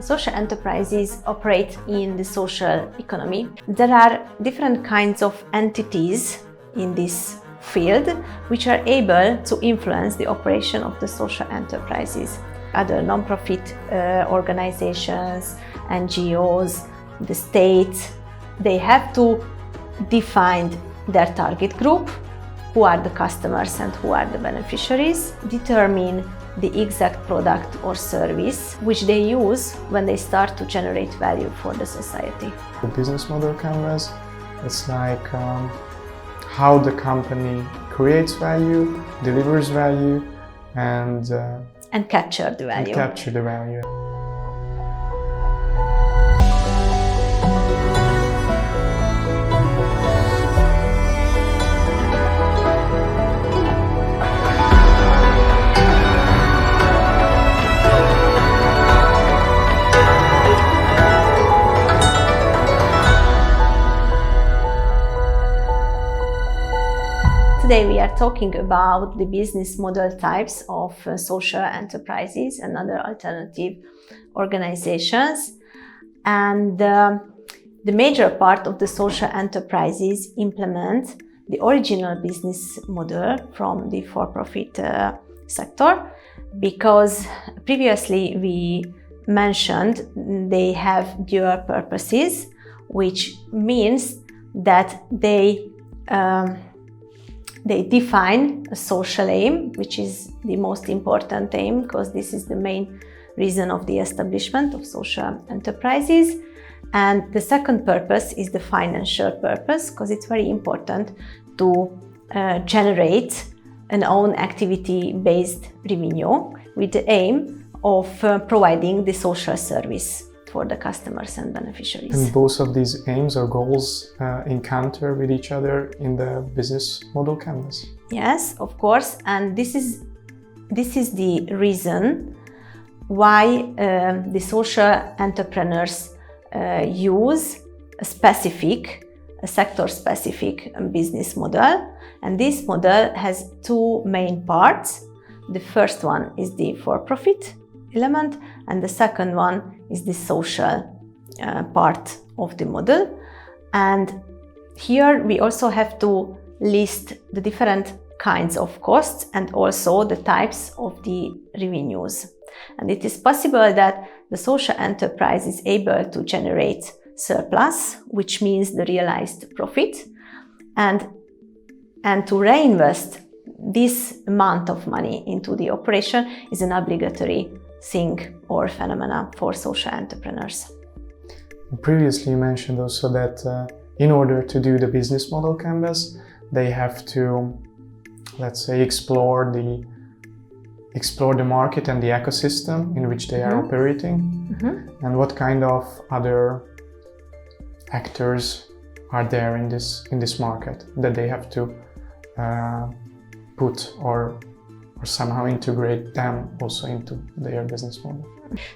Social enterprises operate in the social economy. There are different kinds of entities in this field which are able to influence the operation of the social enterprises. Other non-profit organizations, NGOs, the state, they have to define their target group, who are the customers and who are the beneficiaries, determine the exact product or service which they use when they start to generate value for the society. The business model canvas, it's like how the company creates value, delivers value, and capture the value. Today we are talking about the business model types of social enterprises and other alternative organizations. And the major part of the social enterprises implement the original business model from the for-profit sector, because previously we mentioned they have dual purposes, which means that they define a social aim, which is the most important aim, because this is the main reason of the establishment of social enterprises. And the second purpose is the financial purpose, because it's very important to generate an own activity-based revenue with the aim of providing the social service for the customers and beneficiaries. And both of these aims or goals encounter with each other in the business model canvas? Yes, of course, and this is the reason why the social entrepreneurs use a sector-specific business model, and this model has two main parts. The first one is the for-profit element, and the second one is the social part of the model. And here we also have to list the different kinds of costs and also the types of the revenues. And it is possible that the social enterprise is able to generate surplus, which means the realized profit, and to reinvest this amount of money into the operation is an obligatory thing or phenomena for social entrepreneurs. Previously you mentioned also that in order to do the business model canvas, they have to, let's say, explore the market and the ecosystem in which they are operating. And what kind of other actors are there in this market that they have to put or somehow integrate them also into their business model.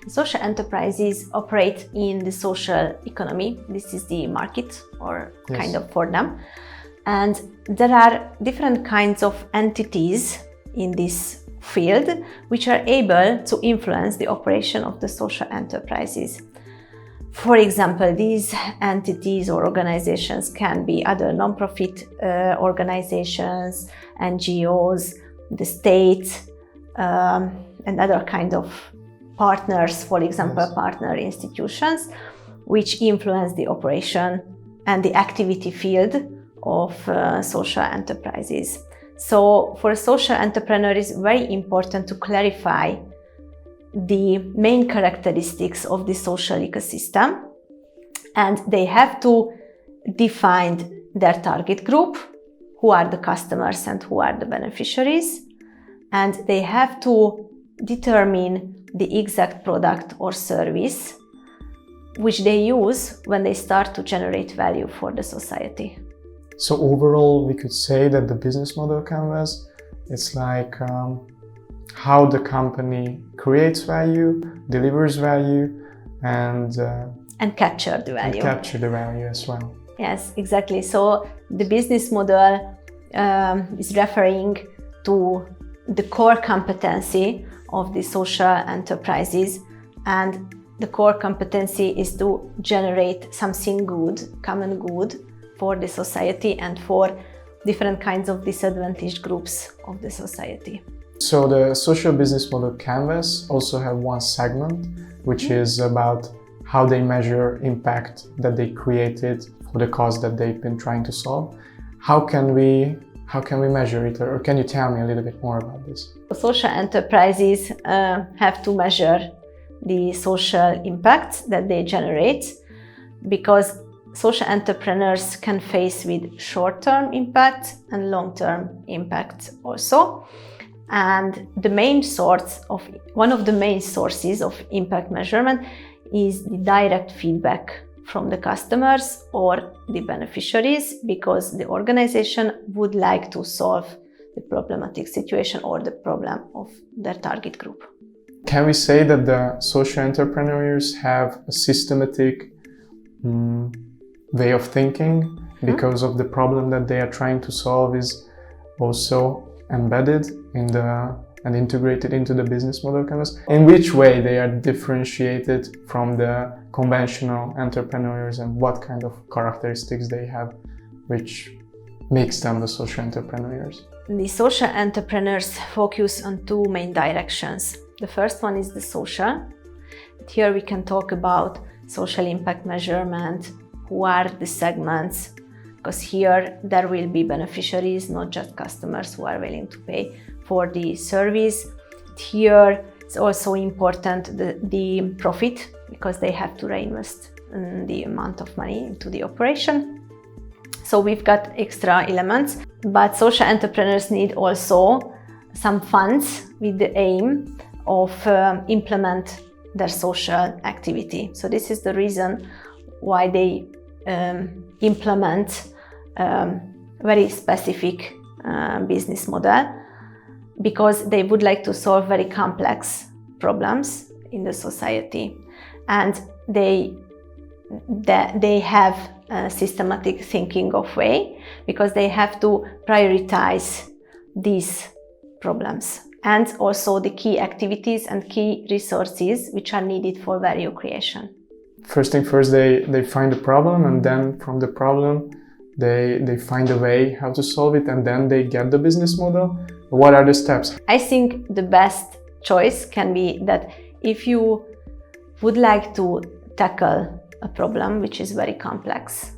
Social enterprises operate in the social economy. This is the market or kind of for them. And there are different kinds of entities in this field which are able to influence the operation of the social enterprises. For example, these entities or organizations can be other non-profit organizations, NGOs, the state, and other kind of partners, for example, partner institutions, which influence the operation and the activity field of social enterprises. So for a social entrepreneur, it's very important to clarify the main characteristics of the social ecosystem, and they have to define their target group, who are the customers and who are the beneficiaries, and they have to determine the exact product or service which they use when they start to generate value for the society. So overall, we could say that the business model canvas, it's like how the company creates value, delivers value, and capture the value. And capture the value as well. Yes, exactly. So the business model is referring to the core competency of the social enterprises, and the core competency is to generate something good, common good for the society and for different kinds of disadvantaged groups of the society. So the social business model canvas also have one segment which is about how they measure impact that they created for the cause that they've been trying to solve. How can we measure it, or can you tell me a little bit more about this? Social enterprises have to measure the social impact that they generate, because social entrepreneurs can face with short-term impact and long-term impact also. And one of the main sources of impact measurement is the direct feedback from the customers or the beneficiaries, because the organization would like to solve the problematic situation or the problem of their target group. Can we say that the social entrepreneurs have a systematic way of thinking because of the problem that they are trying to solve is also embedded in and integrated into the business model canvas? In which way they are differentiated from the conventional entrepreneurs, and what kind of characteristics they have which makes them the social entrepreneurs? The social entrepreneurs focus on two main directions. The first one is the social. Here we can talk about social impact measurement, who are the segments, because here there will be beneficiaries, not just customers who are willing to pay for the service. Here it's also important the profit, because they have to reinvest the amount of money into the operation. So we've got extra elements, but social entrepreneurs need also some funds with the aim of implement their social activity. So this is the reason why they implement very specific business model, because they would like to solve very complex problems in the society, and they have a systematic thinking of way, because they have to prioritize these problems and also the key activities and key resources which are needed for value creation. First thing first, they find a problem, and then from the problem they find a way how to solve it, and then they get the business model. What are the steps? I think the best choice can be that if you would like to tackle a problem which is very complex,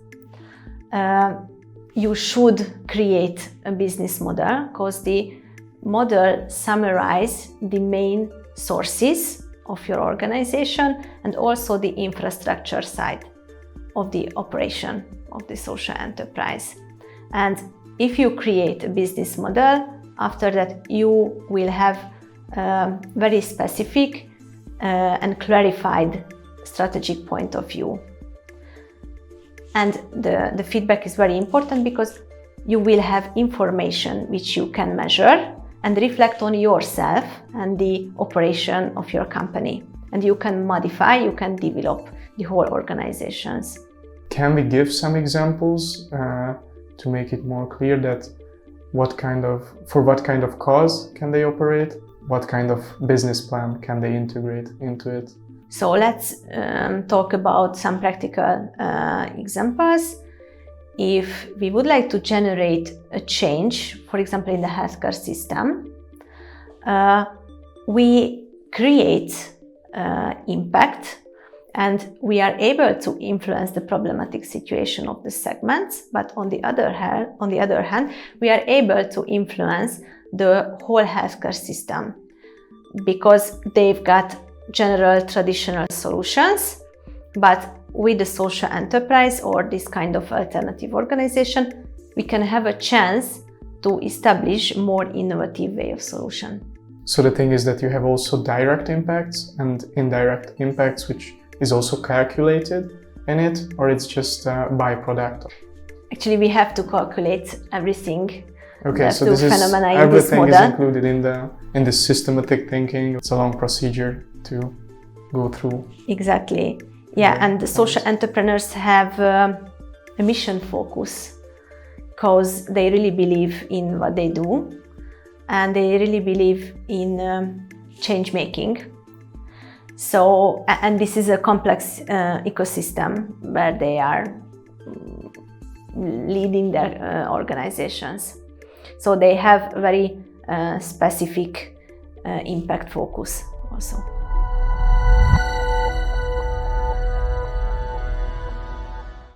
you should create a business model, because the model summarizes the main sources of your organization and also the infrastructure side of the operation of the social enterprise. And if you create a business model, after that you will have a very specific and clarified strategic point of view. And the feedback is very important, because you will have information which you can measure and reflect on yourself and the operation of your company. And you can modify, you can develop the whole organizations. Can we give some examples to make it more clear that for what kind of cause can they operate? What kind of business plan can they integrate into it? So let's talk about some practical examples. If we would like to generate a change, for example, in the healthcare system, we create impact, and we are able to influence the problematic situation of the segments. But on the other hand, we are able to influence the whole healthcare system, because they've got general traditional solutions, but with the social enterprise or this kind of alternative organization, we can have a chance to establish more innovative way of solution. So the thing is that you have also direct impacts and indirect impacts, which is also calculated in it, or it's just a byproduct? Actually, we have to calculate everything. Okay, so this is everything is included in the systematic thinking. It's a long procedure to go through. Exactly. Yeah, and the social entrepreneurs have a mission focus, because they really believe in what they do, and they really believe in change making. So, and this is a complex ecosystem where they are leading their organizations. So they have very specific impact focus also.